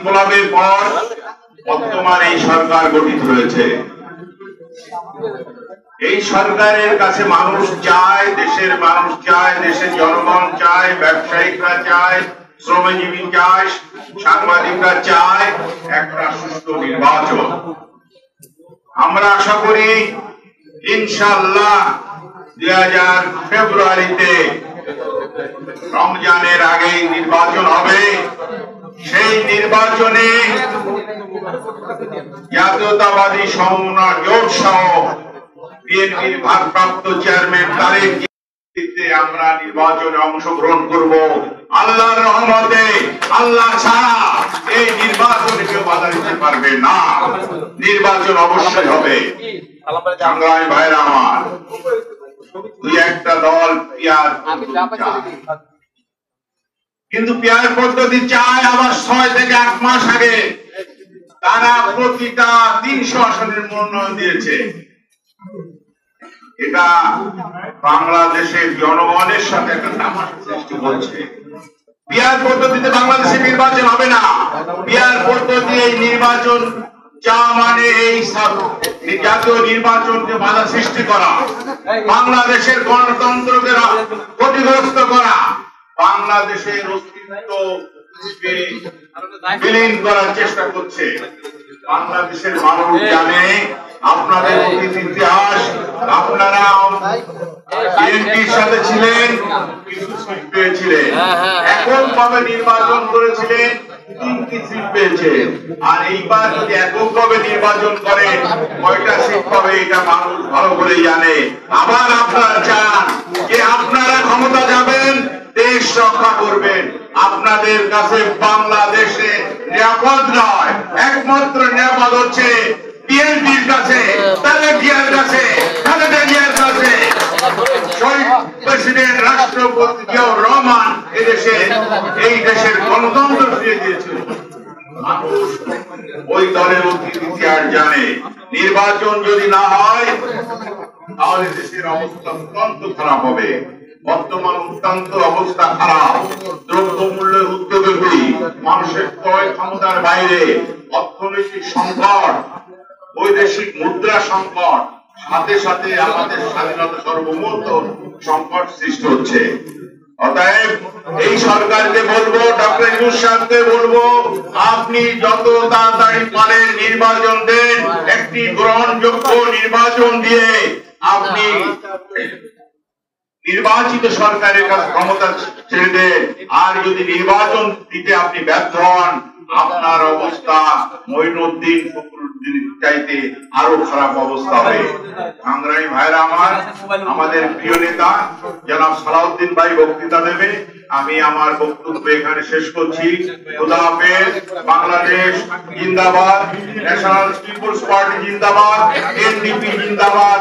ইনকলাবের পর বর্তমান এই সরকার গঠিত হয়েছে। এই সরকারের কাছে মানুষ চায়, দেশের মানুষ চায়, দেশের জনগণ চায়, ব্যবসায়িকরা চায়, শ্রমজীবী চায়, সাংবাদিকরা চায় একটা সুষ্ঠু নির্বাচন। আমরা আশা করি ইনশাআল্লাহ 2000 ফেব্রুয়ারিতে রমজানের আগেই নির্বাচন হবে। সেই নির্বাচনে জাতীয়তাবাদী সমমনা জোট সহ বিএনপির ভারপ্রাপ্ত চেয়ারম্যান তারেক আমরা নির্বাচনে অংশগ্রহণ করব। আল্লাহর রহমতে, আল্লাহ ছাড়া এই নির্বাচনে কেউ বাধা দিতে পারবে না। নির্বাচন অবশ্যই হবে। সংগ্রামী ভাইরা আমার, দুই একটা দল পেয়ার কিন্তু পেয়ার পদ্ধতি চায় আবার 6 থেকে 8 মাস আগে। তারা প্রতিটা 300 আসনের মনোনয়ন দিয়েছে। এটা বাংলাদেশের জনগণের সাথে একটা তামাশা সৃষ্টি করছে। পিয়ার পদ্ধতিতে বাংলাদেশে নির্বাচন হবে না। পিয়ার পদ্ধতি এই নির্বাচন যা মানে এই জাতীয় নির্বাচনকে বাধা সৃষ্টি করা, বাংলাদেশের গণতন্ত্রকে ক্ষতিগ্রস্ত করা, বাংলাদেশের অস্তিত্ব বিলীন করার চেষ্টা করছে। বাংলাদেশের মানুষ জানে আপনাদের অতীত ইতিহাস, আপনারা বিএনপির সাথে ছিলেন, কিছু সিট পেয়েছিলেন, এককভাবে নির্বাচন করেছিলেন, 3টি সিট পেয়েছেন। আর এইবার যদি এককভাবে নির্বাচন করে কয়টা সিট পাবে এটা মানুষ ভালো করে জানে। আবার আপনারা চান যে আপনারা ক্ষমতা যাবেন, দেশ রক্ষা করবেন। আপনাদের কাছে বাংলাদেশে নিরাপদ নয়, একমাত্র নিরাপদ হচ্ছে বিএনপির কাছে, তারেক জিয়ার কাছে, খালেদা জিয়ার কাছে। শহীদ প্রেসিডেন্ট রাষ্ট্রপতি জিয়াউর রহমান এই দেশের গণতন্ত্র ফিরিয়ে দিয়েছিল। মানুষ ওই দলের অতীত ইতিহাস জানে। নির্বাচন যদি না হয় তাহলে দেশের অবস্থা অত্যন্ত খারাপ হবে। বর্তমান অত্যন্ত অবস্থা খারাপ। দ্রব্যমূল্যের ঊর্ধ্বগতি, মানুষের ক্রয় ক্ষমতার বাইরে, অর্থনৈতিক সংকট, বৈদেশিক মুদ্রা সংকট, সাথে সাথে আমাদের স্বাধীনতা সার্বভৌমত্ব সংকট সৃষ্টি হচ্ছে। অতএব এই সরকারকে বলবো, ডক্টর ইউনূস সাহেবকে বলবো, আপনি যত তাড়াতাড়ি পারেন নির্বাচন দেন। একটি গ্রহণযোগ্য নির্বাচন দিয়ে আপনি নির্বাচিত সরকারের কাছে ক্ষমতা ছেড়ে দেন। আর যদি নির্বাচন দিতে আপনি ব্যর্থ হন, আপনার অবস্থা মঈনুদ্দিন ফখরুদ্দিন চাইতে আরো খারাপ অবস্থা হবে। সংগ্রামী ভাইরা আমার, আমাদের প্রিয় নেতা জনাব সালাউদ্দিন ভাই বক্তৃতা দেবে। আমি আমার বক্তব্য এখানে শেষ করছি। খোদা হাফেজ। বাংলাদেশ জিন্দাবাদ, ন্যাশনাল পিপলস পার্টি জিন্দাবাদ, এনডিপি জিন্দাবাদ।